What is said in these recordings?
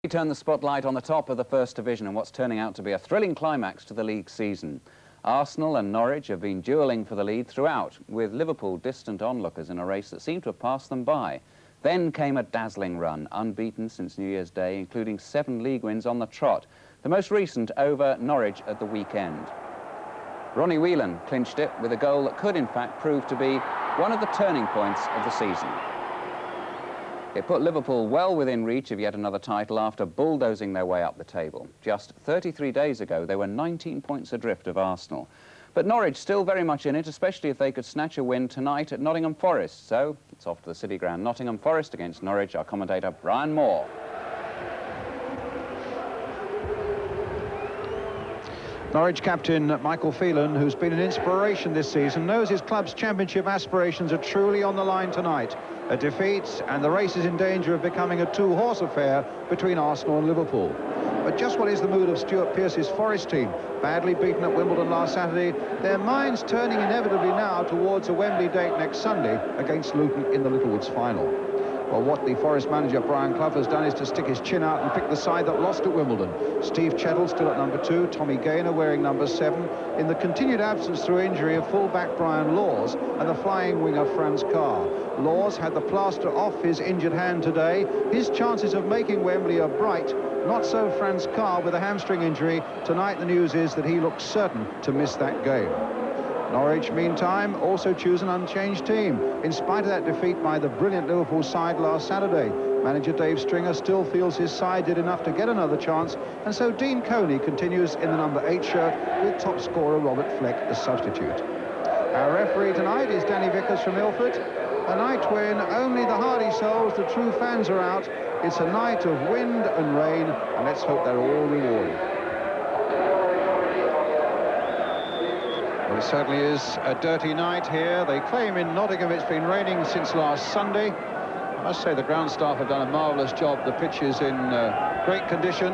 We turn the spotlight on the top of the First Division and what's turning out to be a thrilling climax to the league season. Arsenal and Norwich have been duelling for the lead throughout, with Liverpool distant onlookers in a race that seemed to have passed them by. Then came a dazzling run, unbeaten since New Year's Day, including 7 league wins on the trot, the most recent over Norwich at the weekend. Ronnie Whelan clinched it with a goal that could in fact prove to be one of the turning points of the season. It put Liverpool well within reach of yet another title after bulldozing their way up the table. Just 33 days ago, they were 19 points adrift of Arsenal. But Norwich still very much in it, especially if they could snatch a win tonight at Nottingham Forest. So it's off to the City Ground. Nottingham Forest against Norwich, our commentator Brian Moore. Norwich captain Michael Phelan, who's been an inspiration this season, knows his club's championship aspirations are truly on the line tonight. A defeat and the race is in danger of becoming a two-horse affair between Arsenal and Liverpool. But just what is the mood of Stuart Pearce's Forest team? Badly beaten at Wimbledon last Saturday, their minds turning inevitably now towards a Wembley date next Sunday against Luton in the Littlewoods final. Well, what the Forest manager, Brian Clough, has done is to stick his chin out and pick the side that lost at Wimbledon. Steve Chettle still at number 2, Tommy Gaynor wearing number 7, in the continued absence through injury of full-back Brian Laws and the flying winger Franz Carr. Laws had the plaster off his injured hand today. His chances of making Wembley are bright. Not so Franz Carr with a hamstring injury. Tonight the news is that he looks certain to miss that game. Norwich, meantime, also choose an unchanged team, in spite of that defeat by the brilliant Liverpool side last Saturday. Manager Dave Stringer still feels his side did enough to get another chance, and so Dean Coney continues in the number 8 shirt with top scorer Robert Fleck as substitute. Our referee tonight is Danny Vickers from Ilford. A night when only the hardy souls, the true fans, are out. It's a night of wind and rain, and let's hope they're all rewarded. Well, it certainly is a dirty night here. They claim in Nottingham it's been raining since last Sunday. I must say the ground staff have done a marvellous job. The pitch is in great condition,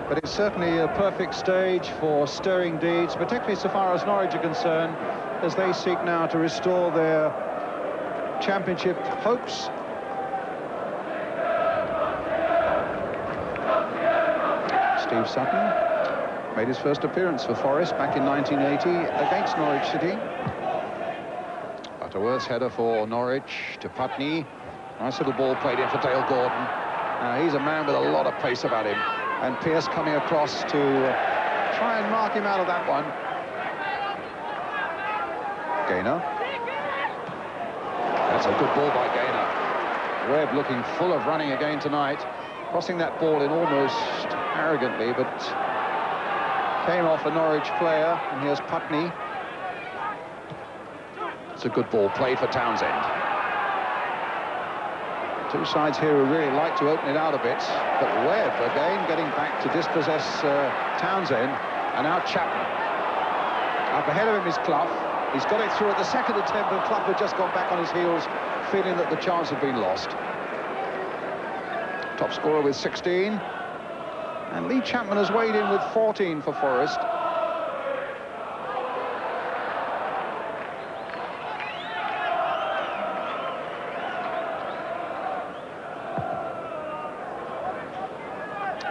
but it's certainly a perfect stage for stirring deeds, particularly so far as Norwich are concerned, as they seek now to restore their championship hopes. Steve Sutton made his first appearance for Forest back in 1980 against Norwich City. Butterworth's header for Norwich to Putney. Nice little ball played in for Dale Gordon. He's a man with a lot of pace about him. And Pearce coming across to try and mark him out of that one. Gaynor. That's a good ball by Gaynor. Webb looking full of running again tonight. Crossing that ball in almost arrogantly, but came off a Norwich player, and here's Putney. It's a good ball played for Townsend. Two sides here who really like to open it out a bit, but Webb again getting back to dispossess Townsend, and now Chapman. Up ahead of him is Clough. He's got it through at the second attempt, and Clough had just gone back on his heels, feeling that the chance had been lost. Top scorer with 16. And Lee Chapman has weighed in with 14 for Forest.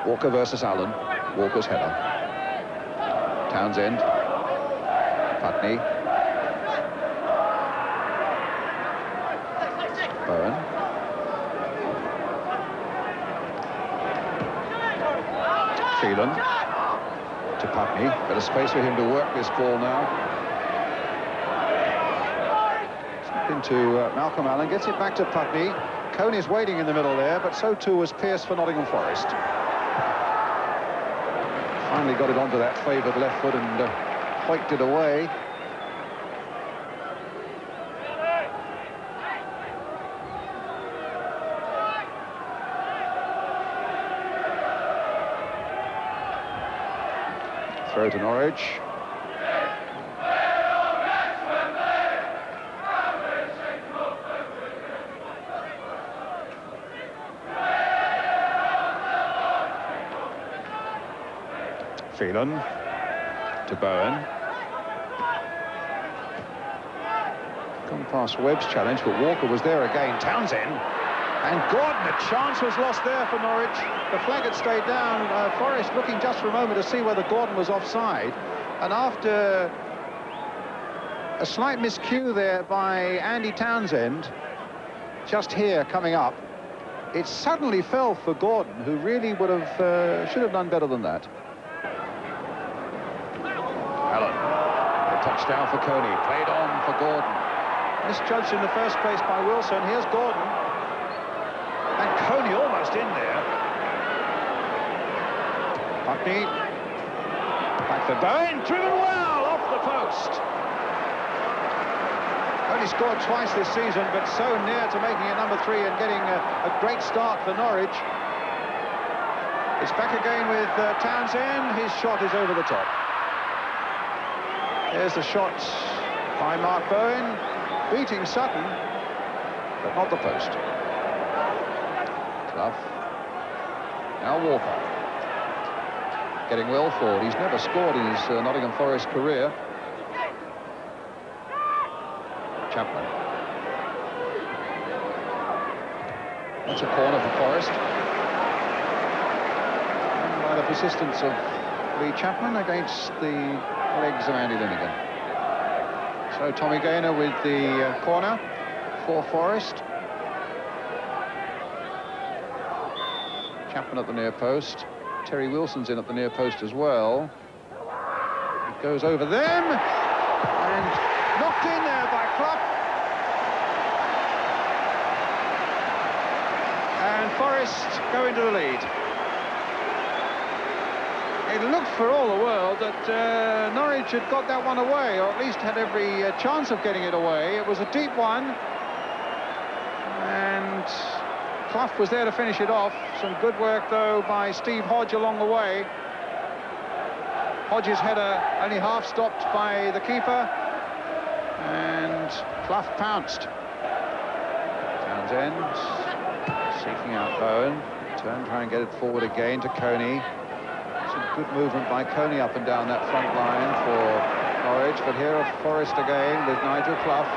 Walker versus Allen. Walker's header. Townsend. Putney. Bowen. Phelan to Putney. Better space for him to work this ball now. Into Malcolm Allen, gets it back to Putney. Coney's waiting in the middle there, but so too was Pearce for Nottingham Forest. Finally got it onto that favoured left foot and hoiked it away. Throw to Norwich. Phelan to Bowen. Gone past Webb's challenge, but Walker was there again. Townsend And Gordon, a chance was lost there for Norwich. The flag had stayed down. Forrest looking just for a moment to see whether Gordon was offside. And after a slight miscue there by Andy Townsend, just here coming up, it suddenly fell for Gordon, who really would have should have done better than that. Allen, a touchdown for Coney, played on for Gordon. Misjudged in the first place by Wilson. Here's Gordon. And Coney almost in there. Buckney. Back for Bowen. Driven well off the post. Only scored twice this season, but so near to making it number 3 and getting a great start for Norwich. It's back again with Townsend. His shot is over the top. There's the shot by Mark Bowen, beating Sutton, but not the post. Clough. Now Walker. Getting well forward. He's never scored in his Nottingham Forest career. Chapman. That's a corner for Forest. And by the persistence of Lee Chapman against the legs of Andy Linnigan. So Tommy Gaynor with the corner for Forest. Chapman at the near post. Terry Wilson's in at the near post as well. It goes over them and knocked in there by Clough. And Forest go into the lead. It looked for all the world that Norwich had got that one away, or at least had every chance of getting it away. It was a deep one, and Clough was there to finish it off. Some good work, though, by Steve Hodge along the way. Hodge's header only half stopped by the keeper, and Clough pounced. Townsend seeking out Bowen. Try and get it forward again to Coney. Some good movement by Coney up and down that front line for Norwich, but here are Forest again with Nigel Clough.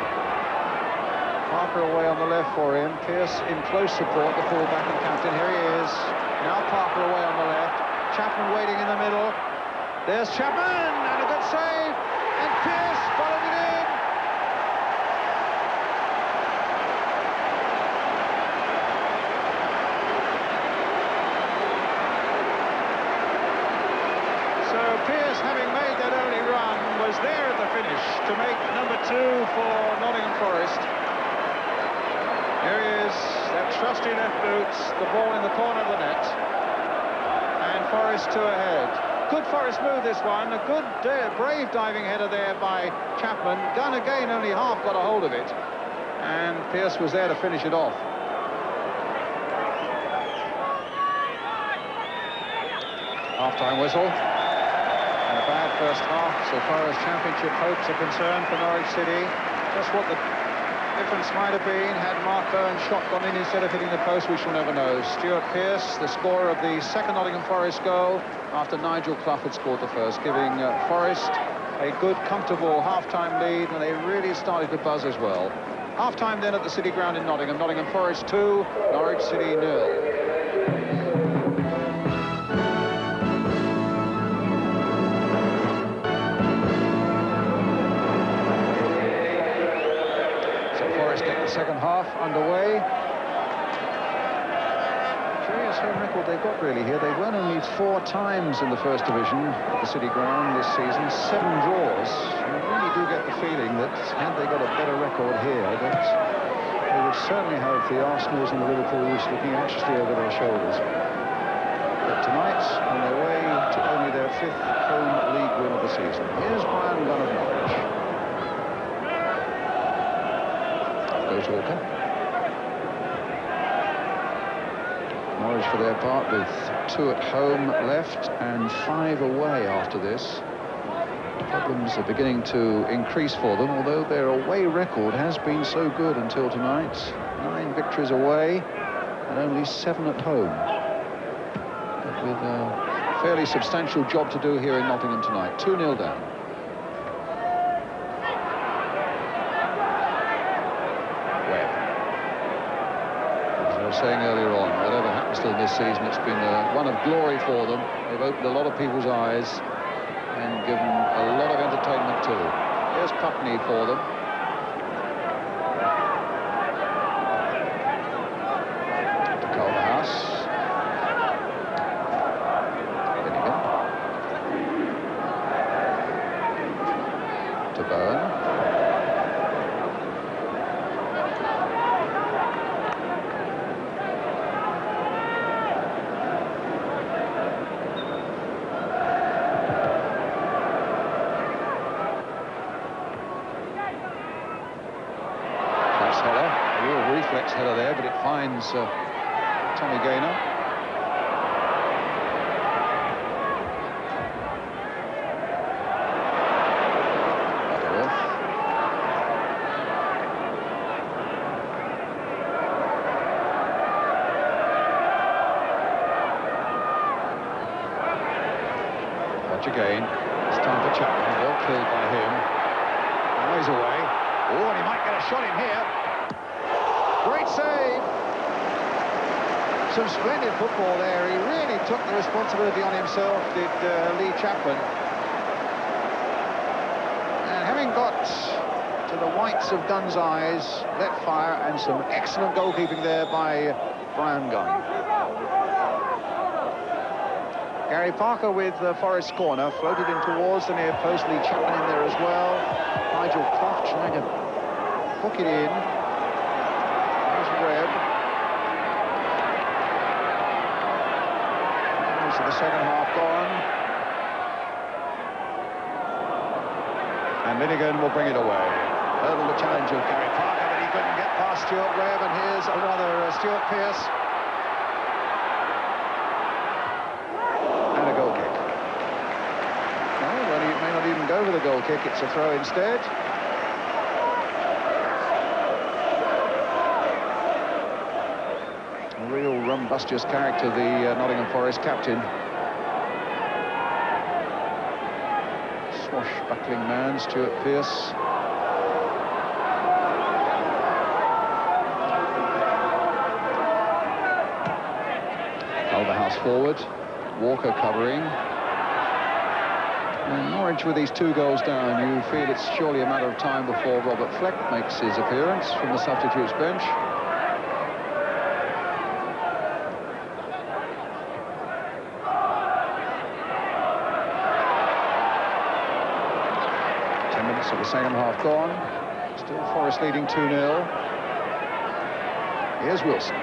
Parker away on the left for him. Pearce in close support, the fullback and captain. Here he is. Now Parker away on the left. Chapman waiting in the middle. There's Chapman, and a good save. And Pearce followed it in. So Pearce, having made that early run, was there at the finish to make number 2 for Nottingham Forest. Here he is, that trusty left boot, the ball in the corner of the net, and Forest 2 ahead. Good Forest move, this one. A good, brave diving header there by Chapman. Gunn again, only half got a hold of it, and Pearce was there to finish it off. Half-time whistle, and a bad first half so far as championship hopes are concerned for Norwich City. Just what the difference might have been had Mark Bowen's shot gone in instead of hitting the post, we shall never know. Stuart Pearce, the scorer of the second Nottingham Forest goal, after Nigel Clough had scored the first, giving Forest a good, comfortable half-time lead, and they really started to buzz as well. Half-time then at the City Ground in Nottingham. Nottingham Forest 2, Norwich City 0. Second half underway. Curious home record they've got really here. They've won only 4 times in the First Division at the City Ground this season, 7 draws. You really do get the feeling that had they got a better record here, that they would certainly have the Arsenals and the Liverpools looking anxiously over their shoulders. But tonight, on their way to only their 5th home league win of the season. Here's Brian Gunn of Norwich. Goes Walker. Norwich for their part with 2 at home left and 5 away after this. Problems are beginning to increase for them, although their away record has been so good until tonight. 9 victories away and only 7 at home. But with a fairly substantial job to do here in Nottingham tonight. 2-0 down. season. It's been one of glory for them. They've opened a lot of people's eyes and given a lot of entertainment too. Here's Putney for them. To Culverhouse. To Bowen. Nice header, a real reflex header there, but it finds Tommy Gaynor. Again, it's time for Chapman. Well killed by him. Now he's away. Oh, and he might get a shot in here. Great save. Some splendid football there. He really took the responsibility on himself, did Lee Chapman. And having got to the whites of Gunn's eyes, let fire, and some excellent goalkeeping there by Brian Gunn. Gary Parker with Forest's corner, floated in towards the near post. Lee Chapman in there as well. Nigel Clough trying to hook it in. There's Webb. So the second half gone. And Linnigan will bring it away. Hurdle the challenge of Gary Parker, but he couldn't get past Stuart Webb, and here's Stuart Pearce. Even go for the goal kick, it's a throw instead. A real rumbustious character, the Nottingham Forest captain. Swashbuckling man, Stuart Pearce. Culverhouse forward, Walker covering. And Norwich with these 2 goals down, you feel it's surely a matter of time before Robert Fleck makes his appearance from the substitutes bench. Minutes of the second half gone. Still Forest leading 2-0. Here's Wilson.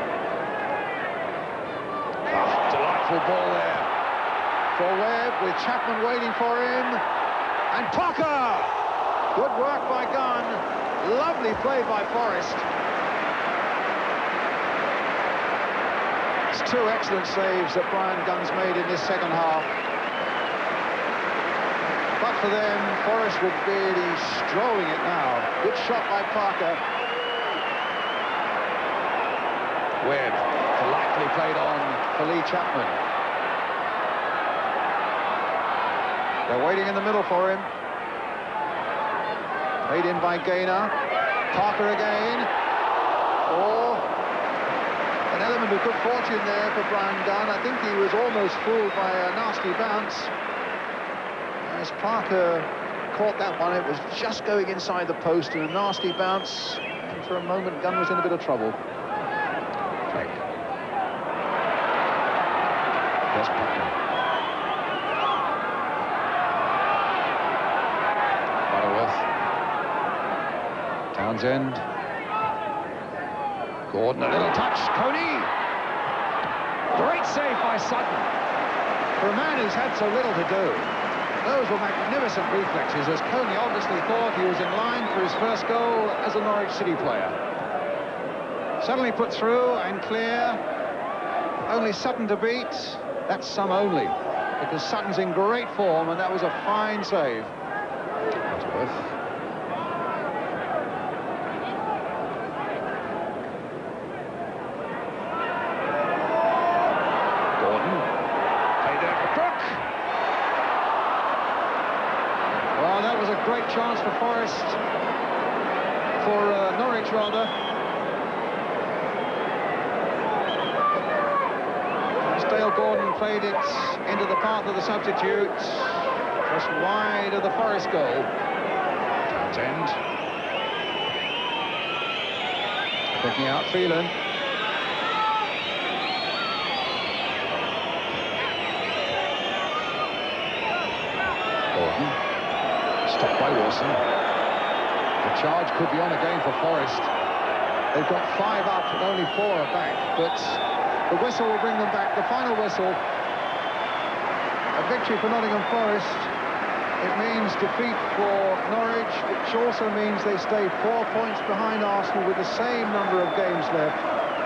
Oh, delightful ball there for Webb, with Chapman waiting for him, and Parker! Good work by Gunn, lovely play by Forest. It's 2 excellent saves that Brian Gunn's made in this second half. But for them, Forest were really strolling it now. Good shot by Parker. Webb, delightfully played on for Lee Chapman. They're waiting in the middle for him. Played in by Gaynor. Parker again. Oh, an element of good fortune there for Brian Gunn. I think he was almost fooled by a nasty bounce. As Parker caught that one, it was just going inside the post and a nasty bounce. And for a moment, Gunn was in a bit of trouble. Fleck. There's Parker. Townsend. Gordon, a little touch. Coney. Great save by Sutton. For a man who's had so little to do, those were magnificent reflexes, as Coney obviously thought he was in line for his first goal as a Norwich City player. Suddenly put through and clear. Only Sutton to beat. That's some only, because Sutton's in great form, and that was a fine save. Great chance for Forest, for Norwich rather. played it into the path of the substitute, just wide of the Forest goal. Townsend. Picking out Phelan. Gordon. Stopped by Wilson. The charge could be on again for Forest. They've got 5 up and only 4 are back, but the whistle will bring them back. The final whistle. A victory for Nottingham Forest. It means defeat for Norwich, which also means they stay 4 points behind Arsenal with the same number of games left.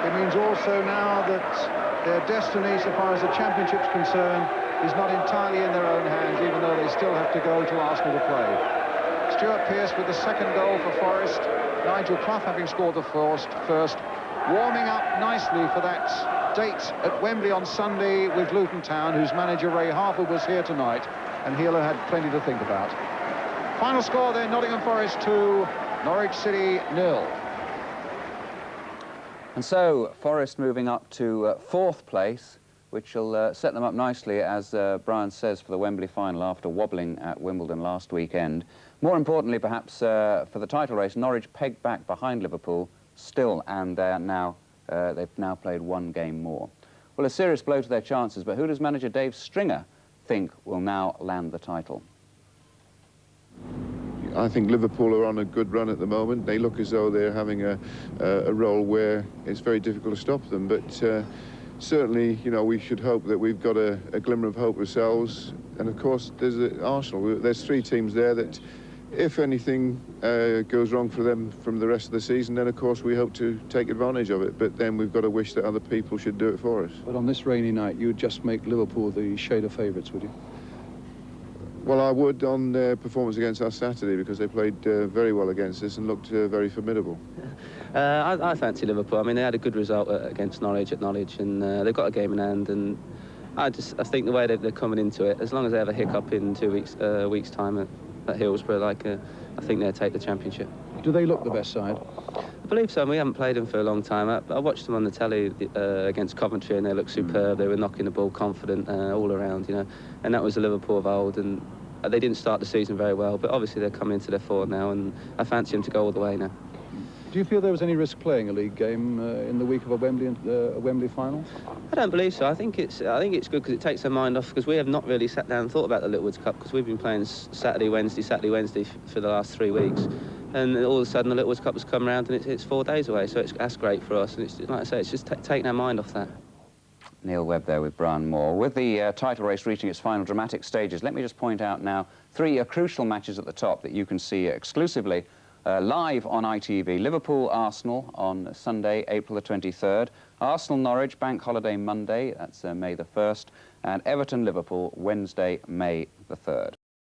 It means also now that their destiny, so far as the Championship's concerned, is not entirely in their own hands, even though they still have to go to Arsenal to play. Stuart Pearce with the second goal for Forest. Nigel Clough having scored the first, warming up nicely for that date at Wembley on Sunday with Luton Town, whose manager Ray Harper was here tonight, and he'll have had plenty to think about. Final score then, Nottingham Forest 2, Norwich City 0. And so, Forest moving up to 4th place, which will set them up nicely, as Brian says, for the Wembley final after wobbling at Wimbledon last weekend. More importantly, perhaps, for the title race, Norwich pegged back behind Liverpool still, and they've now played 1 game more. Well, a serious blow to their chances, but who does manager Dave Stringer think will now land the title? I think Liverpool are on a good run at the moment. They look as though they're having a role where it's very difficult to stop them, but certainly, you know, we should hope that we've got a glimmer of hope ourselves. And of course, there's Arsenal. There's 3 teams there that, if anything goes wrong for them from the rest of the season, then of course we hope to take advantage of it. But then we've got to wish that other people should do it for us. But on this rainy night, you would just make Liverpool the shade of favourites, would you? Well, I would on their performance against us Saturday, because they played very well against us and looked very formidable. I fancy Liverpool. I mean, they had a good result against Norwich at Norwich, and they've got a game in hand. And I think the way they're coming into it, as long as they have a hiccup in 2 weeks' time at Hillsborough, I think they'll take the Championship. Do they look the best side? I believe so. We haven't played them for a long time. I watched them on the telly against Coventry, and they looked superb. They were knocking the ball confident all around, you know. And that was the Liverpool of old. And they didn't start the season very well, but obviously they're coming into their form now, and I fancy them to go all the way now. Do you feel there was any risk playing a league game in the week of a Wembley final? I don't believe so. I think it's good because it takes their mind off, because we have not really sat down and thought about the Littlewoods Cup, because we've been playing Saturday, Wednesday for the last 3 weeks, and all of a sudden the Littlewoods Cup has come around and it's 4 days away, so that's great for us, and it's, like I say, it's just taking our mind off that. Neil Webb there with Brian Moore. With the title race reaching its final dramatic stages, let me just point out now 3 crucial matches at the top that you can see exclusively live on ITV. Liverpool-Arsenal on Sunday, April the 23rd. Arsenal-Norwich, Bank Holiday Monday, that's May the 1st. And Everton-Liverpool, Wednesday, May the 3rd.